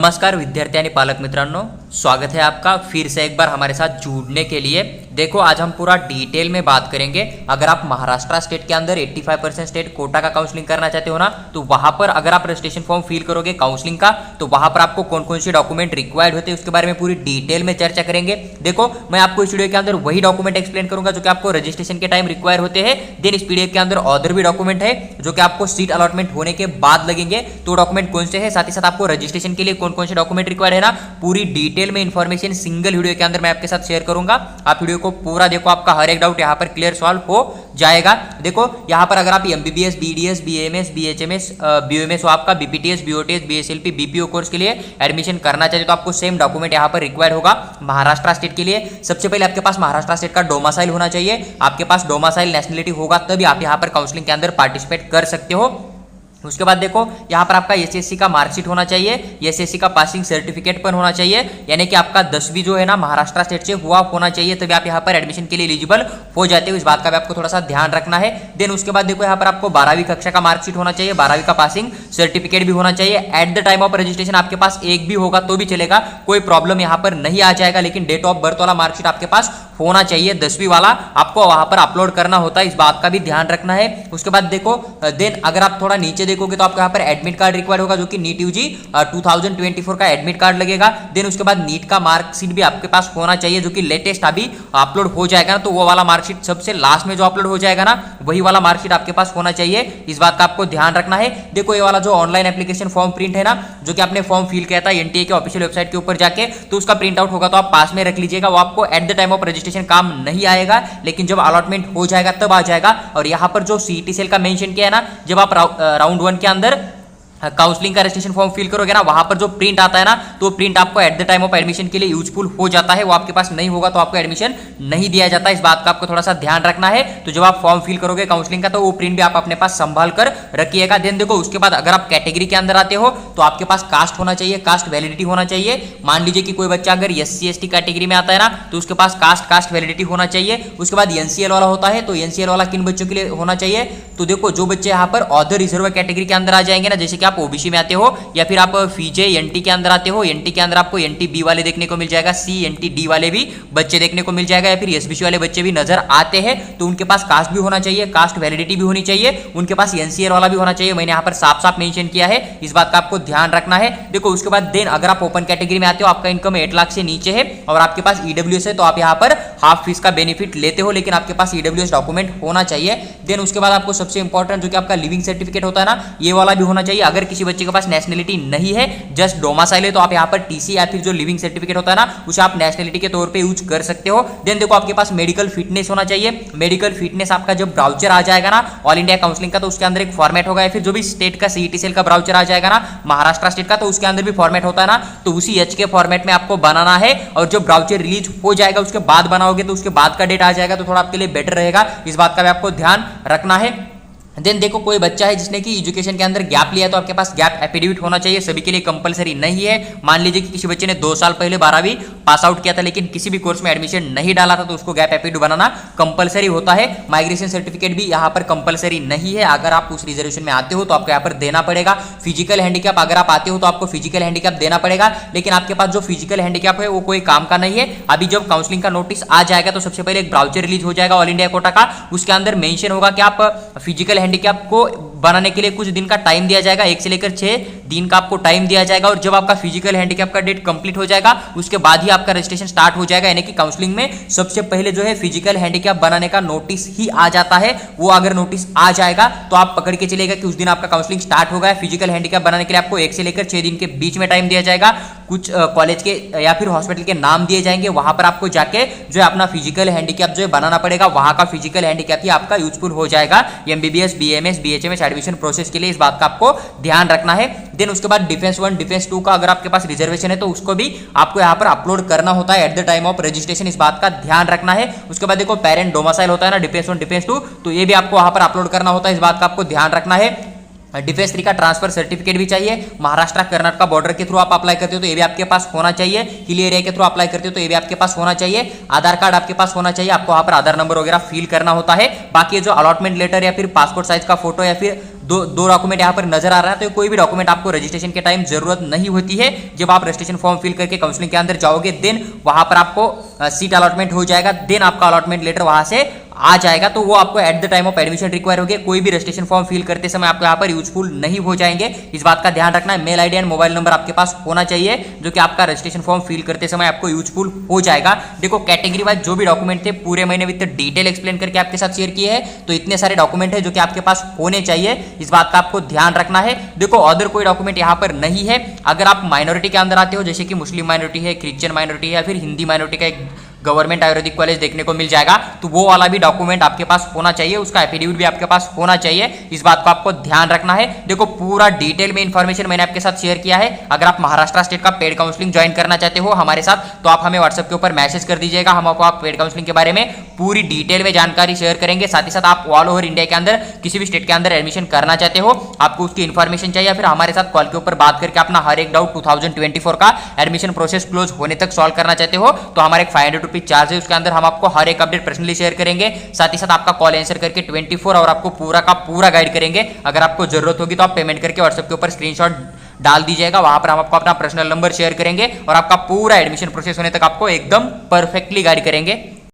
नमस्कार विद्यार्थी आणि पालक मित्रांनो, स्वागत है आपका फिर से एक बार हमारे साथ जुड़ने के लिए। देखो आज हम पूरा डिटेल में बात करेंगे। अगर आप महाराष्ट्र स्टेट के अंदर 85% स्टेट कोटा का काउंसलिंग करना चाहते हो ना, तो वहां पर अगर आप रजिस्ट्रेशन फॉर्म फिल करोगे काउंसलिंग का, तो वहां पर आपको कौन कौन से डॉक्यूमेंट रिक्वायर्ड होते हैं उसके बारे में पूरी डिटेल में चर्चा करेंगे। देखो मैं आपको इस वीडियो के अंदर वही डॉक्यूमेंट एक्सप्लेन करूंगा जो कि आपको रजिस्ट्रेशन के टाइम रिक्वायर होते हैं। देन इस पीडीएफ के अंदर अदर भी डॉक्यूमेंट है जो कि आपको सीट अलॉटमेंट होने के बाद लगेंगे। तो डॉक्यूमेंट कौन से है, साथ ही साथ आपको रजिस्ट्रेशन के लिए कौन कौन से डॉक्यूमेंट रिक्वायर्ड है ना, पूरी डिटेल में इंफॉर्मेशन सिंगल वीडियो के अंदर मैं आपके साथ शेयर करूंगा। आप वीडियो को पूरा देखो, आपका हर एक डाउट यहाँ पर क्लियर सॉल्व हो जाएगा। देखो यहाँ पर अगर आप एमबीबीएस, बीडीएस, बीएमएस, बीएचएमएस, बीओएमएस हो, आपका बीपीटीएस, बीओटीएस, बीएसएलपी, बीपीओ कोर्स के लिए एडमिशन करना चाहिए तो आपको सेम डॉक्यूमेंट यहाँ पर रिक्वायर्ड होगा। महाराष्ट्र स्टेट के लिए सबसे पहले आपके पास महाराष्ट्र स्टेट का डोमासाइल होना चाहिए। आपके पास डोमासाइल नेशनलिटी होगा तभी आप यहाँ पर काउंसलिंग के अंदर पार्टिसिपेट कर सकते हो। उसके बाद देखो यहाँ पर आपका एसएससी का मार्कशीट होना चाहिए, एसएससी का पासिंग सर्टिफिकेट पर होना चाहिए, यानी कि आपका 10वीं जो है ना महाराष्ट्र स्टेट से हुआ होना चाहिए, तभी आप यहाँ पर एडमिशन के लिए एलिजिबल हो जाते हो। इस बात का भी आपको थोड़ा सा ध्यान रखना है। देन उसके बाद देखो यहाँ पर आपको 12वीं कक्षा का मार्कशीट होना चाहिए, 12वीं का पासिंग सर्टिफिकेट भी होना चाहिए। At the time of registration आपके पास एक भी होगा तो भी चलेगा, कोई प्रॉब्लम यहाँ पर नहीं आ जाएगा, लेकिन डेट ऑफ बर्थ वाला मार्कशीट आपके पास होना चाहिए। 10वीं वाला आपको वहां पर अपलोड करना होता है, इस बात का भी ध्यान रखना है। उसके बाद देखो देन अगर आप थोड़ा नीचे देखोगे तो आपको यहाँ पर एडमिट कार्ड रिक्वायर्ड होगा जो कि नीट यूजी 2024 का एडमिट कार्ड लगेगा। देन उसके बाद नीट का मार्कशीट भी आपके पास होना चाहिए जो कि लेटेस्ट अभी अपलोड हो जाएगा ना, तो वो वाला मार्कशीट सबसे लास्ट में जो अपलोड हो जाएगा ना, वही वाला मार्कशीट आपके पास होना चाहिए। इस बात का आपको ध्यान रखना है। देखो ये वाला जो ऑनलाइन एप्लीकेशन फॉर्म प्रिंट है ना, जो कि आपने फॉर्म फिल किया था एनटीए के ऑफिशियल वेबसाइट के ऊपर जाके, तो उसका प्रिंट आउट होगा तो आप पास में रख लीजिएगा। वो आपको at the time of registration काम नहीं आएगा, लेकिन जब अलॉटमेंट हो जाएगा तब आ जाएगा। और यहां पर जो सीईटी सेल का मेंशन किया है ना, जब आप राउंड 1 के अंदर काउंसलिंग का रजिस्ट्रेशन फॉर्म फिल करोगे ना, वहां पर जो प्रिंट आता है ना, तो प्रिंट आपको at the time of admission के लिए यूजफुल हो जाता है। वो आपके पास नहीं होगा तो आपको एडमिशन नहीं दिया जाता। इस बात का आपको थोड़ा सा ध्यान रखना है। तो जब आप फॉर्म फिल करोगे काउंसलिंग का, तो वो प्रिंट भी आप अपने पास संभाल कर रखिएगा। देन देखो उसके बाद अगर आप कैटेगरी के अंदर आते हो तो आपके पास कास्ट होना चाहिए, कास्ट वैलिडिटी होना चाहिए। मान लीजिए कि कोई बच्चा अगर SC/ST कैटेगरी में आता है ना, तो उसके पास कास्ट वैलिडिटी होना चाहिए। उसके बाद एनसीएल वाला होता है, तो एनसीएल वाला किन बच्चों के लिए होना चाहिए, तो देखो जो बच्चे यहाँ पर अदर रिजर्व कैटेगरी के अंदर आ जाएंगे ना, जैसे कि आप ओबीसी में आते हो या फिर आप फीजे एनटी के अंदर आते हो, एनटी के अंदर आपको एनटी बी वाले देखने को मिल जाएगा, सी एनटी डी वाले भी बच्चे देखने को मिल जाएगा, या फिर एसबीसी वाले बच्चे भी नजर आते हैं, तो उनके पास कास्ट भी होना चाहिए, कास्ट वैलिडिटी भी होनी चाहिए, उनके पास एनसीएल वाला भी होना चाहिए। मैंने यहाँ पर साफ साफ मेंशन किया है, इस बात का आपको ध्यान रखना है। देखो उसके बाद देन अगर आप ओपन कैटेगरी में आते हो, आपका इनकम 8 लाख से नीचे है और आपके पास ईडब्ल्यूएस है, तो आप यहाँ पर हाफ फीस का बेनिफिट लेते हो, लेकिन आपके पास ईडब्ल्यूएस डॉक्यूमेंट होना चाहिए। देन उसके बाद आपको सबसे इंपॉर्टेंट जो कि आपका लिविंग सर्टिफिकेट होता है ना, ये वाला भी होना चाहिए। अगर किसी बच्चे के पास नेशनलिटी नहीं है, जस्ट डोमासाइल है, तो आप यहाँ पर टीसी या फिर जो लिविंग सर्टिफिकेट होता है ना, उसे आप नेशनलिटी के तौर पे यूज कर सकते हो। देन देखो आपके पास मेडिकल फिटनेस होना चाहिए। मेडिकल फिटनेस आपका जब ब्राउचर आ जाएगा ना ऑल इंडिया काउंसलिंग का, तो उसके अंदर एक फॉर्मेट होगा, या फिर जो भी स्टेट का सीईटी सेल का ब्राउचर आ जाएगा ना महाराष्ट्र स्टेट का, तो उसके अंदर भी फॉर्मेट होता है ना, तो उसी एच के फॉर्मेट में आपको बनाना है। और जब ब्राउचर रिलीज हो जाएगा उसके बाद बनाओगे, तो उसके बाद का डेट आ जाएगा, तो थोड़ा आपके लिए बेटर रहेगा। इस बात का भी आपको ध्यान रखना है। देन देखो कोई बच्चा है जिसने कि एजुकेशन के अंदर गैप लिया है, तो आपके पास गैप एफिडेविट होना चाहिए। सभी के लिए कंपलसरी नहीं है। मान लीजिए कि किसी बच्चे ने 2 साल पहले 12वीं पास आउट किया था, लेकिन किसी भी कोर्स में एडमिशन नहीं डाला था, तो उसको गैप एफिडेविट बनाना कंपलसरी होता है। माइग्रेशन सर्टिफिकेट भी यहाँ पर कंपलसरी नहीं है। अगर आप उस रिजर्वेशन में आते हो तो आपको यहाँ पर देना पड़ेगा। फिजिकल हैंडीकैप अगर आप आते हो तो आपको फिजिकल हैंडीकैप देना पड़ेगा, लेकिन आपके पास जो फिजिकल हैंडीकैप है वो कोई काम का नहीं है। अभी जब काउंसलिंग का नोटिस आ जाएगा तो सबसे पहले एक ब्राउचर रिलीज हो जाएगा ऑल इंडिया कोटा का, उसके अंदर मेंशन होगा कि आप फिजिकल हैंडीकैप को बनाने के लिए कुछ दिन का टाइम दिया जाएगा, 1 से लेकर 6 दिन का आपको टाइम दिया जाएगा। और जब आपका फिजिकल हैंडीकैप का डेट कंप्लीट हो जाएगा, उसके बाद ही आपका रजिस्ट्रेशन स्टार्ट हो जाएगा। यानी कि काउंसलिंग में सबसे पहले जो है फिजिकल हैंडीकैप बनाने का नोटिस ही आ जाता है। वो अगर नोटिस आ जाएगा तो आप पकड़ के चलेगा कि उस दिन आपका काउंसलिंग स्टार्ट हो गया। फिजिकल हैंडीकैप बनाने के लिए आपको 1 से लेकर 6 दिन के बीच में टाइम दिया जाएगा। कुछ कॉलेज के या फिर हॉस्पिटल के नाम दिए जाएंगे, वहां पर आपको जाके जो है अपना फिजिकल हैंडीकैप जो है बनाना पड़ेगा। वहां का फिजिकल हैंडीकैप ही आपका यूजफुल हो जाएगा MBBS, BMS, BHMS admission process के लिए। इस बात का आपको ध्यान रखना है। देन उसके बाद डिफेंस 1, डिफेंस 2 का अगर आपके पास रिजर्वेशन है तो उसको भी आपको यहाँ पर अपलोड करना होता है at the time of registration. इस बात का ध्यान रखना है। उसके बाद देखो पेरेंट डोमासाइल होता है ना, डिफेंस 1, डिफेंस 2, तो ये भी आपको वहां पर अपलोड करना होता है। इस बात का आपको ध्यान रखना है। डिफेंस 3 का ट्रांसफर सर्टिफिकेट भी चाहिए। महाराष्ट्र कर्नाटक बॉर्डर के थ्रू आप अप्लाई करते हो तो ये भी आपके पास होना चाहिए। हिल एरिया के थ्रू अप्लाई करते हो तो ये भी आपके पास होना चाहिए। आधार कार्ड आपके पास होना चाहिए। आपको वहां पर आधार नंबर वगैरह फिल करना होता है। बाकी जो अलॉटमेंट लेटर या फिर पासपोर्ट साइज का फोटो या फिर दो डॉक्यूमेंट यहाँ पर नजर आ रहा है, तो कोई भी डॉक्यूमेंट आपको रजिस्ट्रेशन के टाइम जरूरत नहीं होती है। जब आप रजिस्ट्रेशन फॉर्म फिल करके काउंसलिंग के अंदर जाओगे देन वहां पर आपको सीट अलॉटमेंट हो जाएगा, देन आपका अलॉटमेंट लेटर वहां से आ जाएगा, तो वो आपको at the time of admission require होगी। कोई भी रजिस्ट्रेशन फॉर्म फिल करते समय आपको यहाँ पर यूजफुल नहीं हो जाएंगे, इस बात का ध्यान रखना है। Mail ID and mobile number आपके पास होना चाहिए जो कि आपका रजिस्ट्रेशन फॉर्म फिल करते समय आपको यूजफुल हो जाएगा। देखो कैटेगरी वाइज जो भी डॉक्यूमेंट थे पूरे महीने विद डिटेल एक्सप्लेन करके आपके साथ शेयर किए हैं, तो इतने सारे डॉक्यूमेंट है जो कि आपके पास होने चाहिए, इस बात का आपको ध्यान रखना है। देखो अदर कोई डॉक्यूमेंट यहाँ पर नहीं है। अगर आप माइनॉरिटी के अंदर आते हो, जैसे कि मुस्लिम माइनॉरिटी है, क्रिश्चियन माइनॉरिटी है या फिर हिंदी माइनॉरिटी का एक गवर्नमेंट आयुर्वेदिक कॉलेज देखने को मिल जाएगा, तो वो वाला भी डॉक्यूमेंट आपके पास होना चाहिए, उसका एफिडेविट भी आपके पास होना चाहिए, इस बात को आपको ध्यान रखना है। देखो पूरा डिटेल में इंफॉर्मेशन मैंने आपके साथ शेयर किया है। अगर आप महाराष्ट्र स्टेट का पेड काउंसलिंग ज्वाइन करना चाहते हो हमारे साथ, तो आप हमें व्हाट्सएप के ऊपर मैसेज कर दीजिएगा, हम आपको पेड काउंसलिंग के बारे में पूरी डिटेल में जानकारी शेयर करेंगे। साथ ही साथ आप ऑल ओवर इंडिया के अंदर किसी भी स्टेट के अंदर एडमिशन करना चाहते हो, आपको उसकी इन्फॉर्मेशन चाहिए, फिर हमारे साथ कॉल के ऊपर बात करके अपना हर एक डाउट 2024 का एडमिशन प्रोसेस क्लोज होने तक सॉल्व करना चाहते हो, तो हमारे एक 500 रुपीज चार्ज है, उसके अंदर हम आपको हर एक अपडेट पर्सनली शेयर करेंगे। साथ ही साथ आपका कॉल आंसर करके 24 आवर आपको पूरा का पूरा गाइड करेंगे। अगर आपको जरूरत होगी तो आप पेमेंट करके व्हाट्सएप के ऊपर स्क्रीनशॉट डाल दीजिएगा, वहां पर हम आपको अपना पर्सनल नंबर शेयर करेंगे और आपका पूरा एडमिशन प्रोसेस होने तक आपको एकदम परफेक्टली गाइड करेंगे।